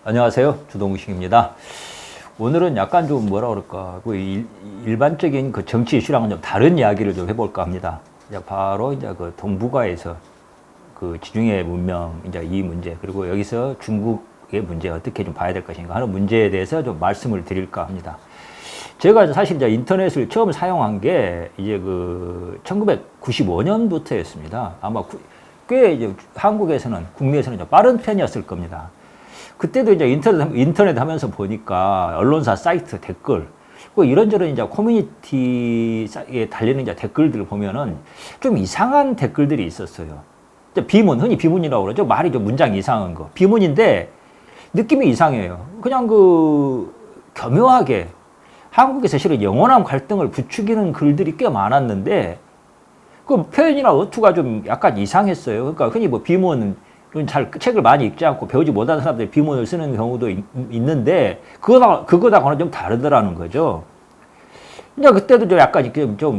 안녕하세요. 주동식입니다. 오늘은 약간 좀 뭐라 그럴까, 일반적인 그 정치 이슈랑은 좀 다른 이야기를 좀 해볼까 합니다. 이제 바로 이제 그 동북아에서 그 지중해 문명, 이제 이 문제, 그리고 여기서 중국의 문제 어떻게 좀 봐야 될 것인가 하는 문제에 대해서 좀 말씀을 드릴까 합니다. 제가 사실 이제 인터넷을 처음 사용한 게 이제 그 1995년부터였습니다. 아마 꽤 이제 한국에서는, 국내에서는 좀 빠른 편이었을 겁니다. 그때도 이제 인터넷 하면서 보니까 언론사 사이트 댓글, 이런저런 이제 커뮤니티에 달리는 이제 댓글들을 보면은 좀 이상한 댓글들이 있었어요. 비문, 흔히 비문이라고 그러죠. 말이 좀 문장 이상한 거. 비문인데 느낌이 이상해요. 그냥 교묘하게 한국에서 실은 영원한 갈등을 부추기는 글들이 꽤 많았는데 그 표현이나 어투가 좀 약간 이상했어요. 그러니까 흔히 비문, 책을 많이 읽지 않고 배우지 못한 사람들이 비문을 쓰는 경우도 있는데, 그거하고는 좀 다르더라는 거죠. 이제 그때도 좀 약간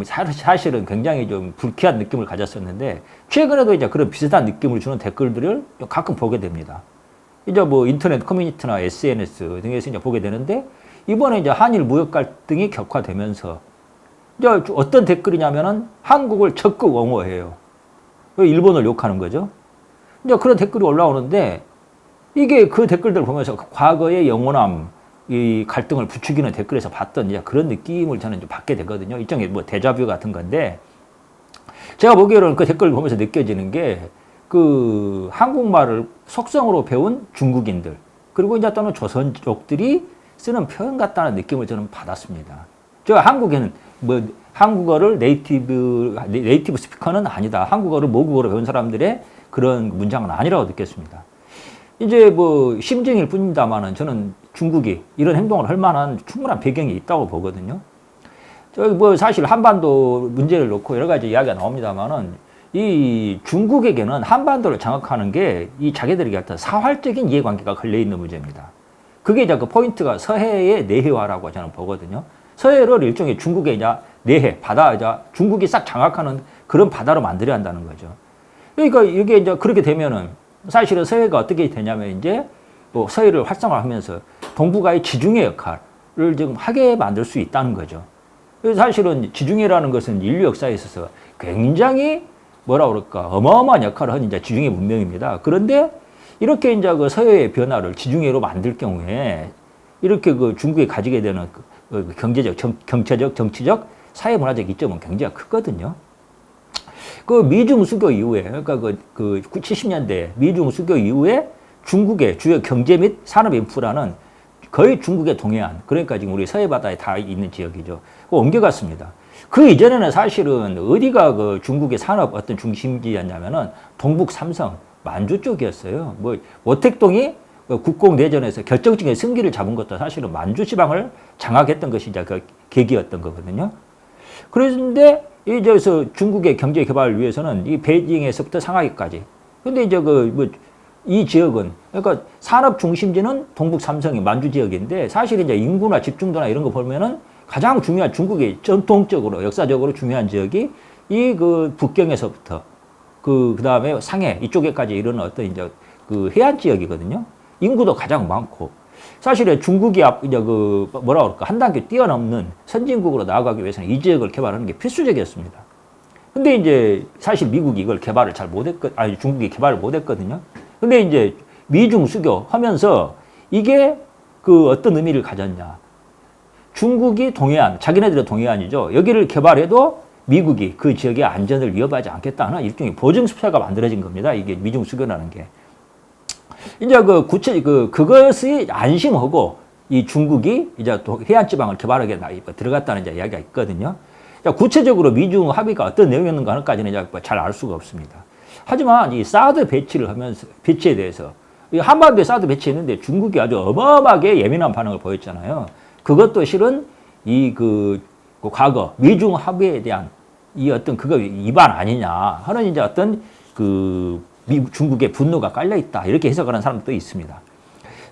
사실은 굉장히 좀 불쾌한 느낌을 가졌었는데, 최근에도 이제 그런 비슷한 느낌을 주는 댓글들을 가끔 보게 됩니다. 이제 인터넷 커뮤니티나 SNS 등에서 이제 보게 되는데, 이번에 이제 한일 무역 갈등이 격화되면서, 이제 어떤 댓글이냐면은 한국을 적극 옹호해요. 일본을 욕하는 거죠. 이제 그런 댓글이 올라오는데, 이게 그 댓글들을 보면서 과거의 영원함, 이 갈등을 부추기는 댓글에서 봤던 이제 그런 느낌을 저는 좀 받게 되거든요. 일종의 데자뷰 같은 건데, 제가 보기에는 그 댓글을 보면서 느껴지는 게, 한국말을 속성으로 배운 중국인들, 그리고 이제 또는 조선족들이 쓰는 표현 같다는 느낌을 저는 받았습니다. 한국에는 한국어를 네이티브 스피커는 아니다. 한국어를 모국어로 배운 사람들의 그런 문장은 아니라고 느꼈습니다. 이제 심증일 뿐입니다만은 저는 중국이 이런 행동을 할 만한 충분한 배경이 있다고 보거든요. 사실 한반도 문제를 놓고 여러 가지 이야기가 나옵니다만은 이 중국에게는 한반도를 장악하는 게 이 자기들에게 어떤 사활적인 이해관계가 걸려있는 문제입니다. 그게 이제 그 포인트가 서해의 내해화라고 저는 보거든요. 서해를 일종의 중국의 이제 내해, 바다, 이제 중국이 싹 장악하는 그런 바다로 만들어야 한다는 거죠. 그러니까 이게 이제 그렇게 되면은 사실은 서해가 어떻게 되냐면 이제 서해를 활성화하면서 동북아의 지중해 역할을 지금 하게 만들 수 있다는 거죠. 사실은 지중해라는 것은 인류 역사에 있어서 굉장히 어마어마한 역할을 한 이제 지중해 문명입니다. 그런데 이렇게 이제 그 서해의 변화를 지중해로 만들 경우에 이렇게 중국이 가지게 되는 경제적, 경제적, 정치적, 사회문화적 이점은 굉장히 크거든요. 미중 수교 이후에, 그러니까 70년대 미중 수교 이후에 중국의 주요 경제 및 산업 인프라는 거의 중국의 동해안, 그러니까 지금 우리 서해 바다에 다 있는 지역이죠. 옮겨갔습니다. 그 이전에는 사실은 어디가 중국의 산업 어떤 중심지였냐면은 동북 삼성, 만주 쪽이었어요. 모택동이 국공내전에서 결정적인 승기를 잡은 것도 사실은 만주 지방을 장악했던 것이 이제 그 계기였던 거거든요. 그런데 이제서 중국의 경제 개발을 위해서는 이 베이징에서부터 상하이까지. 근데 이제 이 지역은, 그러니까 산업 중심지는 동북 삼성이 만주 지역인데 사실 이제 인구나 집중도나 이런 거 보면은 가장 중요한 중국의 전통적으로, 역사적으로 중요한 지역이 이 북경에서부터 그 다음에 상해 이쪽에까지 이르는 어떤 이제 해안 지역이거든요. 인구도 가장 많고. 사실 중국이 이제 한 단계 뛰어넘는 선진국으로 나아가기 위해서는 이 지역을 개발하는 게 필수적이었습니다. 근데 이제 사실 미국이 이걸 중국이 개발을 못했거든요. 근데 이제 미중 수교 하면서 이게 어떤 의미를 가졌냐. 중국이 동해안, 자기네들의 동해안이죠. 여기를 개발해도 미국이 그 지역의 안전을 위협하지 않겠다는 일종의 보증수표가 만들어진 겁니다. 이게 미중 수교라는 게. 이제 그것이 안심하고 이 중국이 이제 해안 지방을 개발하게 들어갔다는 이제 이야기가 있거든요. 구체적으로 미중 합의가 어떤 내용이었는가 하는까지는 이제 잘 알 수가 없습니다. 하지만 이 사드 배치에 대해서 한반도에 사드 배치했는데 중국이 아주 어마어마하게 예민한 반응을 보였잖아요. 그것도 실은 과거 미중 합의에 대한 이 어떤 그거 위반 아니냐 하는 이제 어떤 중국의 분노가 깔려 있다 이렇게 해석하는 사람도 있습니다.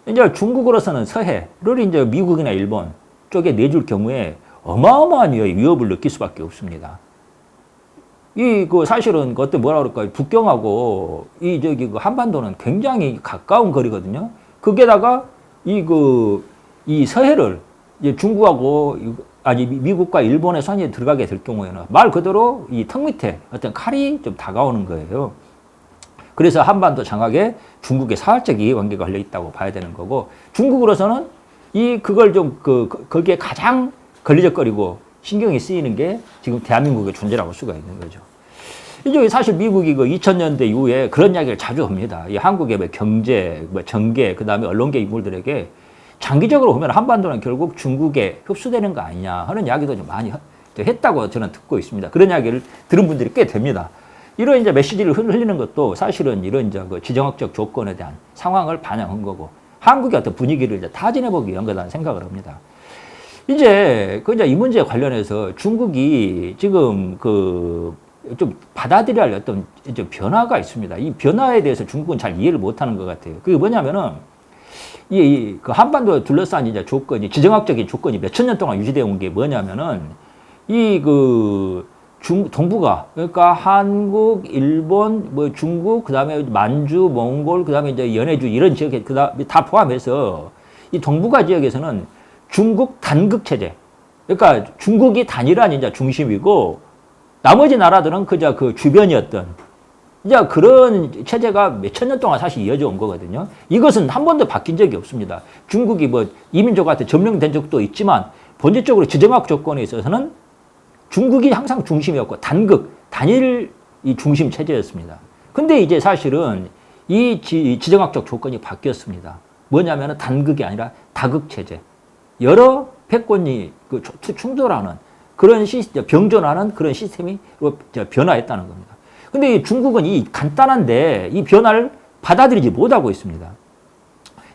이제 중국으로서는 서해를 이제 미국이나 일본 쪽에 내줄 경우에 어마어마한 위협을 느낄 수밖에 없습니다. 사실은 북경하고 한반도는 굉장히 가까운 거리거든요. 거기에다가 이 서해를 이제 중국하고 아니 미국과 일본의 손이 들어가게 될 경우에는 말 그대로 이 턱 밑에 어떤 칼이 좀 다가오는 거예요. 그래서 한반도 장악에 중국의 사활적 이해 관계가 걸려 있다고 봐야 되는 거고, 중국으로서는 그걸 좀 거기에 가장 걸리적거리고 신경이 쓰이는 게 지금 대한민국의 존재라고 볼 수가 있는 거죠. 이제 사실 미국이 2000년대 이후에 그런 이야기를 자주 합니다. 이 한국의 뭐 경제, 뭐 정계, 그 다음에 언론계 인물들에게 장기적으로 보면 한반도는 결국 중국에 흡수되는 거 아니냐 하는 이야기도 좀 많이 했다고 저는 듣고 있습니다. 그런 이야기를 들은 분들이 꽤 됩니다. 이런 이제 메시지를 흘리는 것도 사실은 이런 이제 지정학적 조건에 대한 상황을 반영한 거고, 한국의 어떤 분위기를 이제 타진해보기 위한 거라는 생각을 합니다. 이제 이 문제에 관련해서 중국이 지금 좀 받아들여야 할 어떤 좀 변화가 있습니다. 이 변화에 대해서 중국은 잘 이해를 못하는 것 같아요. 그게 뭐냐면은 그 한반도에 둘러싼 이제 조건이, 지정학적인 조건이 몇천 년 동안 유지되어 온 게 뭐냐면은 동북아, 그러니까 한국, 일본, 뭐 중국, 그 다음에 만주, 몽골, 그 다음에 이제 연해주 이런 지역에 그다음에 다 포함해서 이 동북아 지역에서는 중국 단극 체제, 그러니까 중국이 단일한 이제 중심이고 나머지 나라들은 그저 그 주변이었던 이제 그런 체제가 몇천 년 동안 사실 이어져 온 거거든요. 이것은 한 번도 바뀐 적이 없습니다. 중국이 뭐 이민족한테 점령된 적도 있지만 본질적으로 지정학 조건에 있어서는 중국이 항상 중심이었고 단일 이 중심 체제였습니다. 근데 이제 사실은 이 지정학적 조건이 바뀌었습니다. 뭐냐면은 단극이 아니라 다극 체제. 여러 패권이 충돌하는 그런 병존하는 그런 시스템이 변화했다는 겁니다. 근데 중국은 이 간단한데 이 변화를 받아들이지 못하고 있습니다.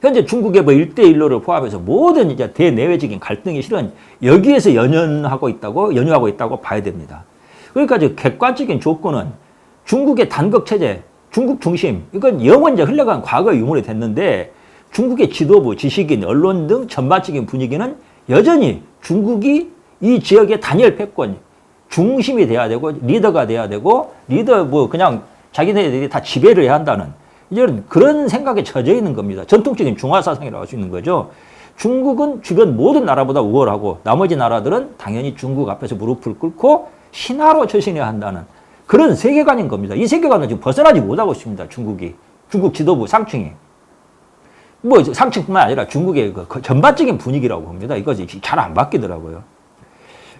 현재 중국의 뭐 1대1로를 포함해서 모든 이제 대내외적인 갈등이 실은 여기에서 연유하고 있다고 봐야 됩니다. 그러니까 객관적인 조건은 중국의 단극 체제, 중국 중심, 이건 영원히 이제 흘러간 과거 유물이 됐는데 중국의 지도부, 지식인, 언론 등 전반적인 분위기는 여전히 중국이 이 지역의 단일 패권, 중심이 돼야 되고 리더가 돼야 되고 그냥 자기네들이 다 지배를 해야 한다는 이런 그런 생각에 젖어 있는 겁니다. 전통적인 중화 사상이라고 할 수 있는 거죠. 중국은 주변 모든 나라보다 우월하고 나머지 나라들은 당연히 중국 앞에서 무릎을 꿇고 신하로 처신해야 한다는 그런 세계관인 겁니다. 이 세계관을 지금 벗어나지 못하고 있습니다. 중국 지도부 상층이. 뭐 상층뿐만 아니라 중국의 그 전반적인 분위기라고 봅니다. 이것이 잘 안 바뀌더라고요.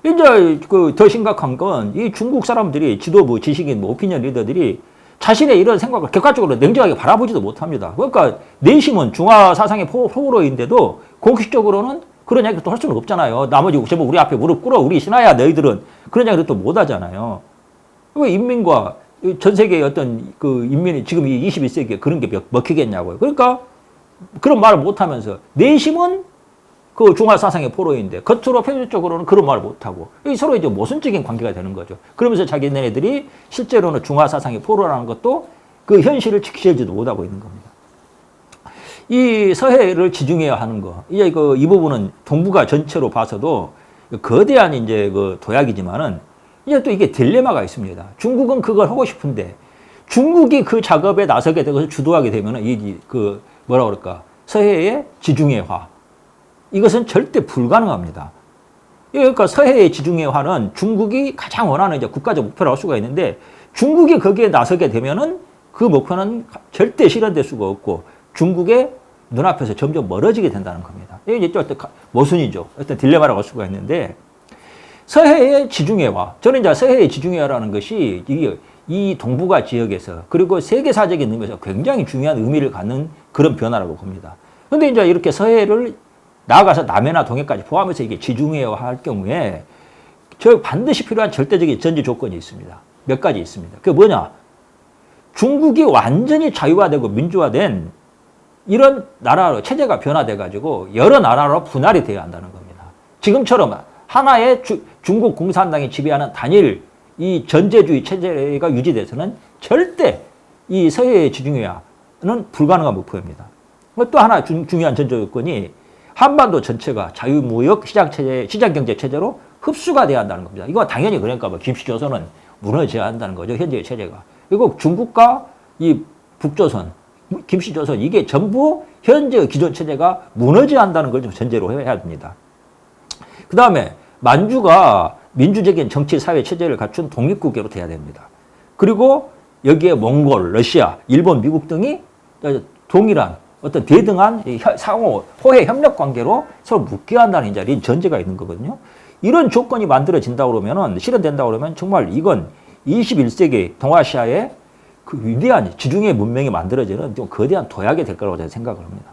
이제 더 심각한 건 이 중국 사람들이 지도부, 지식인, 오피니언 리더들이 자신의 이런 생각을 객관적으로 냉정하게 바라보지도 못합니다. 그러니까 내심은 중화 사상의 포로인데도 공식적으로는 그런 이야기를 또 할 수는 없잖아요. 나머지 제발 우리 앞에 무릎 꿇어, 우리 신하야 너희들은 그런 이야기를 또 못 하잖아요. 왜 인민과 전 세계의 어떤 인민이 지금 이 21세기에 그런 게 먹히겠냐고요. 그러니까 그런 말을 못 하면서 내심은 중화 사상의 포로인데 겉으로 표면적으로는 그런 말을 못하고 서로 이제 모순적인 관계가 되는 거죠. 그러면서 자기네들이 실제로는 중화 사상의 포로라는 것도 그 현실을 지키지도 못하고 있는 겁니다. 이 서해를 지중해야 하는 거, 이제 이 부분은 동북아 전체로 봐서도 거대한 이제 도약이지만은 이제 또 이게 딜레마가 있습니다. 중국은 그걸 하고 싶은데 중국이 그 작업에 나서게 되고 주도하게 되면은 뭐라 그럴까, 서해의 지중해화. 이것은 절대 불가능합니다. 그러니까 서해의 지중해화는 중국이 가장 원하는 이제 국가적 목표라고 할 수가 있는데 중국이 거기에 나서게 되면은 그 목표는 절대 실현될 수가 없고 중국의 눈앞에서 점점 멀어지게 된다는 겁니다. 이게 어떤 모순이죠. 어떤 딜레마라고 할 수가 있는데 서해의 지중해화. 저는 이제 서해의 지중해화라는 것이 이 동북아 지역에서 그리고 세계사적인 의미에서 굉장히 중요한 의미를 갖는 그런 변화라고 봅니다. 그런데 이제 이렇게 서해를 나아가서 남해나 동해까지 포함해서 이게 지중해화 할 경우에 반드시 필요한 절대적인 전제 조건이 있습니다. 몇 가지 있습니다. 그게 뭐냐? 중국이 완전히 자유화되고 민주화된 이런 나라로 체제가 변화돼가지고 여러 나라로 분할이 되어야 한다는 겁니다. 지금처럼 하나의 중국 공산당이 지배하는 단일 이 전제주의 체제가 유지돼서는 절대 이 서해의 지중해화는 불가능한 목표입니다. 또 하나 중요한 전제 조건이 한반도 전체가 자유무역 시장경제 체제로 흡수가 돼야 한다는 겁니다. 이거 당연히 그러니까 김씨조선은 무너져야 한다는 거죠. 현재의 체제가. 그리고 중국과 이 북조선, 김씨조선 이게 전부 현재 기존 체제가 무너져야 한다는 걸 좀 전제로 해야 됩니다. 그 다음에 만주가 민주적인 정치 사회 체제를 갖춘 독립국가로 돼야 됩니다. 그리고 여기에 몽골, 러시아, 일본, 미국 등이 동일한 어떤 대등한 상호 호혜 협력 관계로 서로 묶여야 한다는 이런 전제가 있는 거거든요. 이런 조건이 만들어진다고 그러면은, 실현된다고 그러면 정말 이건 21세기 동아시아의 그 위대한 지중해 문명이 만들어지는 좀 거대한 도약이 될 거라고 저는 생각을 합니다.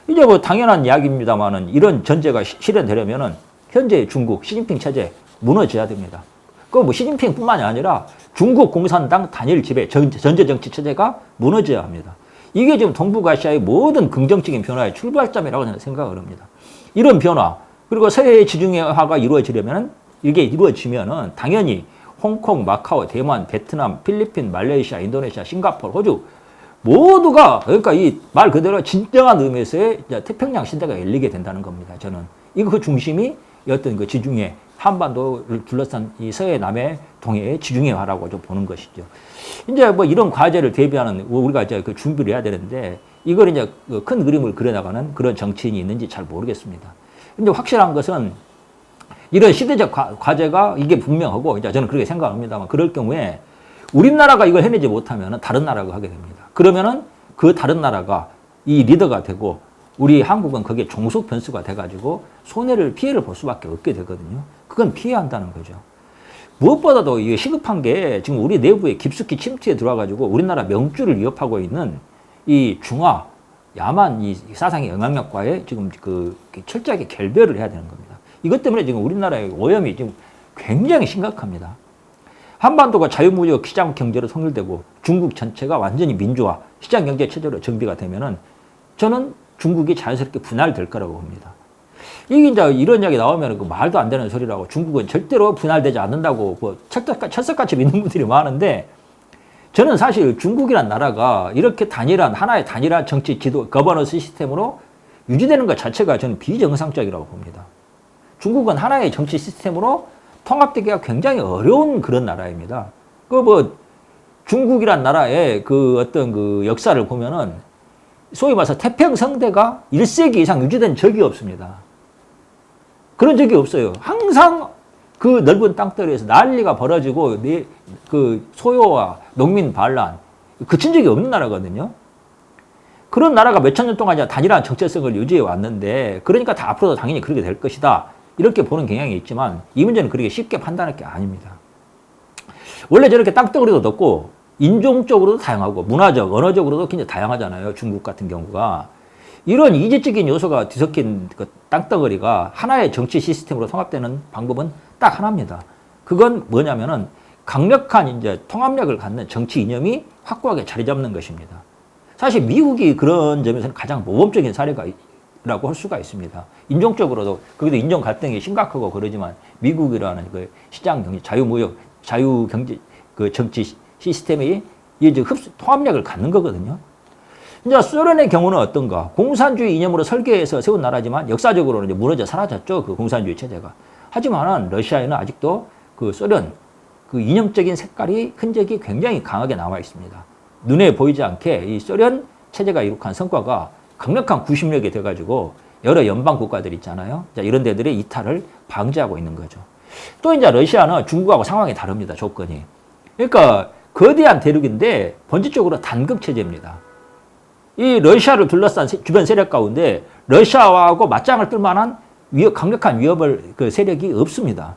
이제 뭐 당연한 이야기입니다만은 이런 전제가 실현되려면은 현재 중국 시진핑 체제 무너져야 됩니다. 그 뭐 시진핑뿐만이 아니라 중국 공산당 단일 지배 전제 정치 체제가 무너져야 합니다. 이게 지금 동북아시아의 모든 긍정적인 변화의 출발점이라고 저는 생각을 합니다. 이런 변화, 그리고 서해의 지중해화가 이루어지려면, 이게 이루어지면은 당연히 홍콩, 마카오, 대만, 베트남, 필리핀, 말레이시아, 인도네시아, 싱가포르, 호주 모두가, 그러니까 이 말 그대로 진정한 의미에서의 태평양 시대가 열리게 된다는 겁니다. 저는 이거 그 중심이 어떤 그 지중해 한반도를 둘러싼 이 서해, 남해, 동해의 지중해화라고 좀 보는 것이죠. 이제 뭐 이런 과제를 대비하는 우리가 이제 그 준비를 해야 되는데, 이걸 이제 큰 그림을 그려나가는 그런 정치인이 있는지 잘 모르겠습니다. 근데 확실한 것은 이런 시대적 과제가 이게 분명하고, 이제 저는 그렇게 생각합니다만, 그럴 경우에 우리나라가 이걸 해내지 못하면 다른 나라가 하게 됩니다. 그러면은 그 다른 나라가 이 리더가 되고, 우리 한국은 거기에 종속 변수가 돼가지고 피해를 볼 수밖에 없게 되거든요. 그건 피해야 한다는 거죠. 무엇보다도 이게 시급한 게 지금 우리 내부에 깊숙이 침투해 들어와가지고 우리나라 명주를 위협하고 있는 이 중화, 야만 이 사상의 영향력과의 지금 그 철저하게 결별을 해야 되는 겁니다. 이것 때문에 지금 우리나라의 오염이 지금 굉장히 심각합니다. 한반도가 자유무역 시장 경제로 통일되고 중국 전체가 완전히 민주화, 시장 경제 체제로 정비가 되면은 저는 중국이 자연스럽게 분할될 거라고 봅니다. 이게 이제 이런 이야기 나오면 그 말도 안 되는 소리라고, 중국은 절대로 분할되지 않는다고 뭐 철석같이 믿는 분들이 많은데, 저는 사실 중국이란 나라가 이렇게 하나의 단일한 정치 지도, 거버넌스 시스템으로 유지되는 것 자체가 저는 비정상적이라고 봅니다. 중국은 하나의 정치 시스템으로 통합되기가 굉장히 어려운 그런 나라입니다. 중국이란 나라의 그 어떤 그 역사를 보면은 소위 말해서 태평성대가 1세기 이상 유지된 적이 없습니다. 그런 적이 없어요. 항상 그 넓은 땅덩어리에서 난리가 벌어지고 그 소요와 농민 반란, 그친 적이 없는 나라거든요. 그런 나라가 몇천 년 동안 단일한 정체성을 유지해 왔는데, 그러니까 다 앞으로도 당연히 그렇게 될 것이다, 이렇게 보는 경향이 있지만 이 문제는 그렇게 쉽게 판단할 게 아닙니다. 원래 저렇게 땅덩어리도 넓고 인종적으로도 다양하고 문화적, 언어적으로도 굉장히 다양하잖아요. 중국 같은 경우가. 이런 이질적인 요소가 뒤섞인 그 땅덩어리가 하나의 정치 시스템으로 통합되는 방법은 딱 하나입니다. 그건 뭐냐면은 강력한 이제 통합력을 갖는 정치 이념이 확고하게 자리 잡는 것입니다. 사실 미국이 그런 점에서는 가장 모범적인 사례라고 할 수가 있습니다. 인종적으로도 거기도 인종 갈등이 심각하고 그러지만 미국이라는 그 시장 경제, 자유무역, 자유경제 그 정치 시스템이 이제 통합력을 갖는 거거든요. 이제 소련의 경우는 어떤가? 공산주의 이념으로 설계해서 세운 나라지만 역사적으로는 이제 무너져 사라졌죠. 그 공산주의 체제가. 하지만은 러시아에는 아직도 그 소련 그 이념적인 색깔이, 흔적이 굉장히 강하게 남아 있습니다. 눈에 보이지 않게 이 소련 체제가 이룩한 성과가 강력한 구심력이 돼가지고 여러 연방 국가들 있잖아요. 자, 이런 데들의 이탈을 방지하고 있는 거죠. 또 이제 러시아는 중국하고 상황이 다릅니다. 조건이. 그러니까 거대한 대륙인데 본질적으로 단극 체제입니다. 이 러시아를 둘러싼 주변 세력 가운데 러시아하고 맞짱을 뜰 만한 강력한 위협을 그 세력이 없습니다.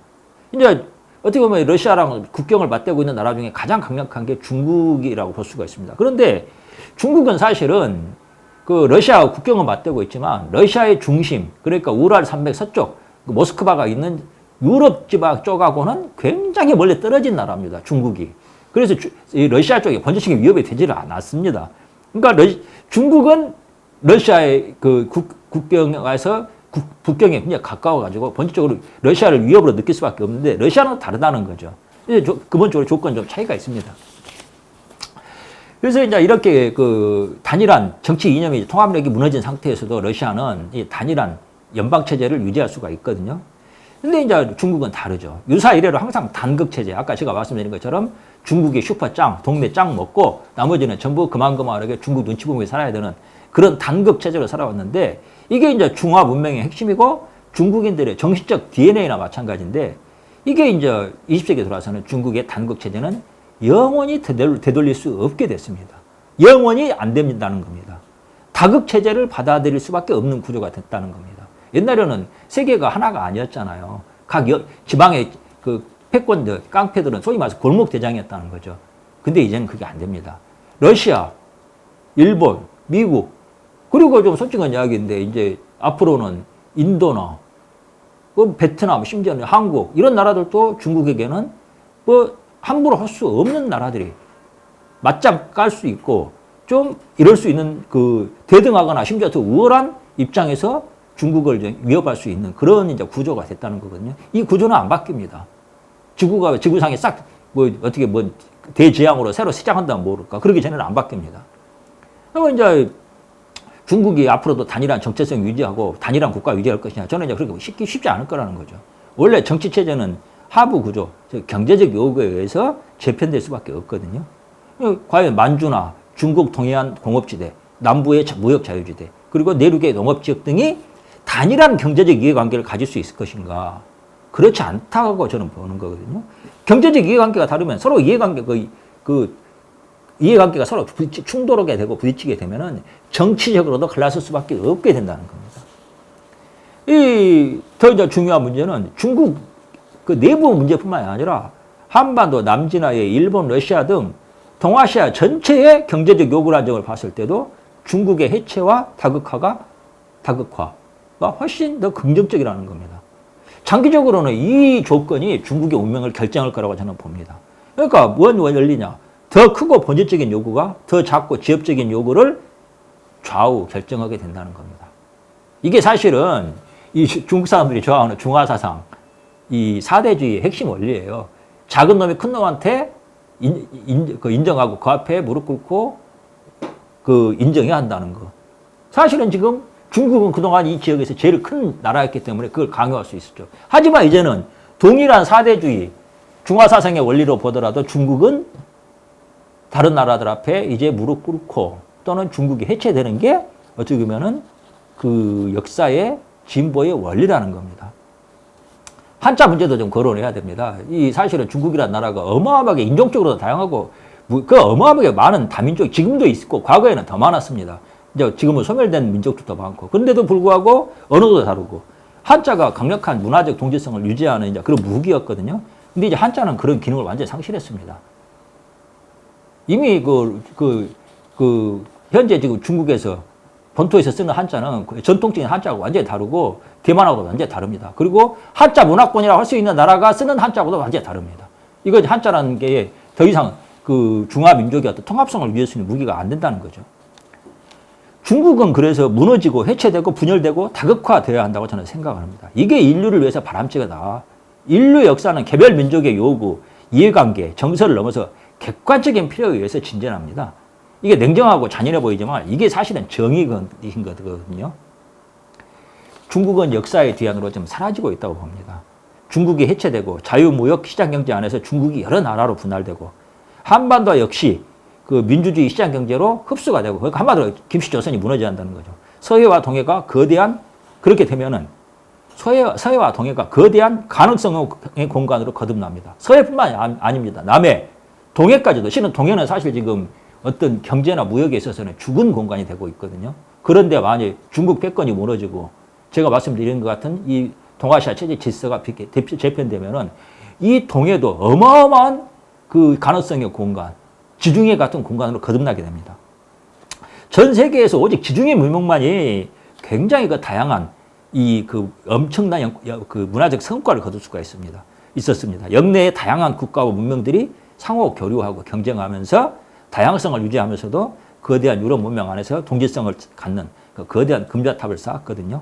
이제 어떻게 보면 러시아랑 국경을 맞대고 있는 나라 중에 가장 강력한 게 중국이라고 볼 수가 있습니다. 그런데 중국은 사실은 그 러시아와 국경을 맞대고 있지만 러시아의 중심, 그러니까 우랄 산맥 서쪽, 그 모스크바가 있는 유럽 지방 쪽하고는 굉장히 멀리 떨어진 나라입니다. 중국이. 그래서 이 러시아 쪽에 본질적인 위협이 되지를 않았습니다. 그러니까 중국은 러시아의 그 국경에서 북경에 굉장히 가까워가지고 본질적으로 러시아를 위협으로 느낄 수밖에 없는데, 러시아는 다르다는 거죠. 근본적으로 조건 좀 차이가 있습니다. 그래서 이제 이렇게 그 단일한 정치 이념이, 통합력이 무너진 상태에서도 러시아는 이 단일한 연방 체제를 유지할 수가 있거든요. 근데 이제 중국은 다르죠. 유사 이래로 항상 단극 체제. 아까 제가 말씀드린 것처럼 중국이 슈퍼짱, 동네 짱 먹고 나머지는 전부 그만하게 중국 눈치 보면서 살아야 되는 그런 단극 체제로 살아왔는데 이게 이제 중화 문명의 핵심이고 중국인들의 정신적 DNA나 마찬가지인데 이게 이제 20세기에 들어와서는 중국의 단극 체제는 영원히 되돌릴 수 없게 됐습니다. 영원히 안 된다는 겁니다. 다극 체제를 받아들일 수밖에 없는 구조가 됐다는 겁니다. 옛날에는 세계가 하나가 아니었잖아요. 각 지방의 그 패권들, 깡패들은 소위 말해서 골목 대장이었다는 거죠. 근데 이제는 그게 안 됩니다. 러시아, 일본, 미국, 그리고 좀 솔직한 이야기인데 이제 앞으로는 인도나 베트남, 심지어는 한국 이런 나라들도 중국에게는 뭐 함부로 할 수 없는 나라들이 맞짱 깔 수 있고 좀 이럴 수 있는 그 대등하거나 심지어 더 우월한 입장에서 중국을 위협할 수 있는 그런 이제 구조가 됐다는 거거든요. 이 구조는 안 바뀝니다. 지구상에 싹 뭐 어떻게 뭐 대재앙으로 새로 시작한다면 모를까. 그러기 전에는 안 바뀝니다. 그러면 이제 중국이 앞으로도 단일한 정체성 유지하고 단일한 국가 유지할 것이냐. 저는 이제 그렇게 쉽지 않을 거라는 거죠. 원래 정치 체제는 하부 구조, 경제적 요구에 의해서 재편될 수밖에 없거든요. 과연 만주나 중국 동해안 공업지대, 남부의 무역 자유지대, 그리고 내륙의 농업지역 등이 단일한 경제적 이해관계를 가질 수 있을 것인가? 그렇지 않다고 저는 보는 거거든요. 경제적 이해관계가 다르면 서로 이해관계가 서로 충돌하게 되고 부딪히게 되면은 정치적으로도 갈라설 수밖에 없게 된다는 겁니다. 더 이제 중요한 문제는 중국 그 내부 문제뿐만이 아니라 한반도, 남진아의 일본, 러시아 등 동아시아 전체의 경제적 요구 안정을 봤을 때도 중국의 해체와 다극화가 훨씬 더 긍정적이라는 겁니다. 장기적으로는 이 조건이 중국의 운명을 결정할 거라고 저는 봅니다. 그러니까 뭔 원리냐? 더 크고 본질적인 요구가 더 작고 지엽적인 요구를 좌우 결정하게 된다는 겁니다. 이게 사실은 이 중국 사람들이 좋아하는 중화사상, 이 사대주의의 핵심 원리예요. 작은 놈이 큰 놈한테 인정하고 그 앞에 무릎 꿇고 그 인정해야 한다는 거. 사실은 지금 중국은 그동안 이 지역에서 제일 큰 나라였기 때문에 그걸 강요할 수 있었죠. 하지만 이제는 동일한 사대주의, 중화사상의 원리로 보더라도 중국은 다른 나라들 앞에 이제 무릎 꿇고 또는 중국이 해체되는 게 어떻게 보면은 그 역사의 진보의 원리라는 겁니다. 한자 문제도 좀 거론해야 됩니다. 이 사실은 중국이라는 나라가 어마어마하게 인종적으로도 다양하고 그 어마어마하게 많은 다민족 지금도 있고 과거에는 더 많았습니다. 이제 지금은 소멸된 민족들도 많고 그런데도 불구하고 언어도 다르고 한자가 강력한 문화적 동질성을 유지하는 이제 그런 무기였거든요. 근데 이제 한자는 그런 기능을 완전히 상실했습니다. 이미 현재 지금 중국에서 본토에서 쓰는 한자는 전통적인 한자하고 완전히 다르고 대만하고도 완전히 다릅니다. 그리고 한자 문화권이라고 할 수 있는 나라가 쓰는 한자하고도 완전히 다릅니다. 이거 한자라는 게 더 이상 그 중화민족의 어떤 통합성을 위할 수 있는 무기가 안 된다는 거죠. 중국은 그래서 무너지고 해체되고 분열되고 다극화되어야 한다고 저는 생각을 합니다. 이게 인류를 위해서 바람직하다. 인류 역사는 개별 민족의 요구, 이해관계, 정서를 넘어서 객관적인 필요에 의해서 진전합니다. 이게 냉정하고 잔인해 보이지만 이게 사실은 정의인 거거든요. 중국은 역사의 뒤안으로 좀 사라지고 있다고 봅니다. 중국이 해체되고 자유무역 시장경제 안에서 중국이 여러 나라로 분할되고 한반도 역시 그 민주주의 시장경제로 흡수가 되고 그러니까 한마디로 김씨조선이 무너져야 한다는 거죠. 서해와 동해가 거대한 그렇게 되면은 서해와 동해가 거대한 가능성의 공간으로 거듭납니다. 서해뿐만 아닙니다. 남해, 동해까지도 실은 동해는 사실 지금 어떤 경제나 무역에 있어서는 죽은 공간이 되고 있거든요. 그런데 만약 중국 패권이 무너지고 제가 말씀드린 것 같은 이 동아시아 체제 질서가 재편되면은 이 동해도 어마어마한 그 가능성의 공간, 지중해 같은 공간으로 거듭나게 됩니다. 전 세계에서 오직 지중해 문명만이 굉장히 그 다양한 이 그 엄청난 그 문화적 성과를 거둘 수가 있었습니다. 역내의 다양한 국가와 문명들이 상호 교류하고 경쟁하면서 다양성을 유지하면서도 거대한 유럽 문명 안에서 동질성을 갖는 그 거대한 금자탑을 쌓았거든요.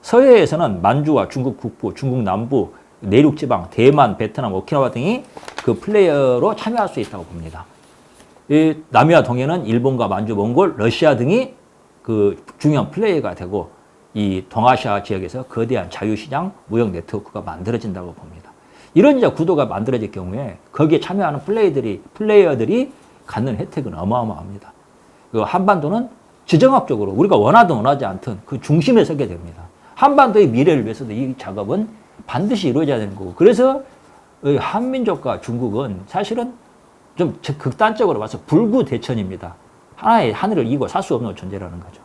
서해에서는 만주와 중국 북부, 중국 남부, 내륙 지방, 대만, 베트남, 오키나와 등이 그 플레이어로 참여할 수 있다고 봅니다. 이 남해와 동해는 일본과 만주, 몽골, 러시아 등이 그 중요한 플레이어가 되고 이 동아시아 지역에서 거대한 자유시장 무역 네트워크가 만들어진다고 봅니다. 이런 이제 구도가 만들어질 경우에 거기에 참여하는 플레이어들이 갖는 혜택은 어마어마합니다. 그 한반도는 지정학적으로 우리가 원하든 원하지 않든 그 중심에 서게 됩니다. 한반도의 미래를 위해서도 이 작업은 반드시 이루어져야 되는 거고, 그래서 한민족과 중국은 사실은 좀 극단적으로 봐서 불구대천입니다. 하나의 하늘을 이고 살 수 없는 존재라는 거죠.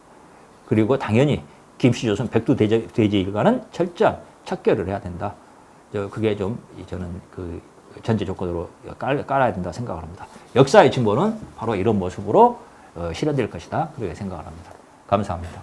그리고 당연히 김씨조선 백두대제 일과는 철저한 척결을 해야 된다. 그게 좀 저는 그 전제 조건으로 깔아야 된다 생각을 합니다. 역사의 진보는 바로 이런 모습으로 실현될 것이다. 그렇게 생각을 합니다. 감사합니다.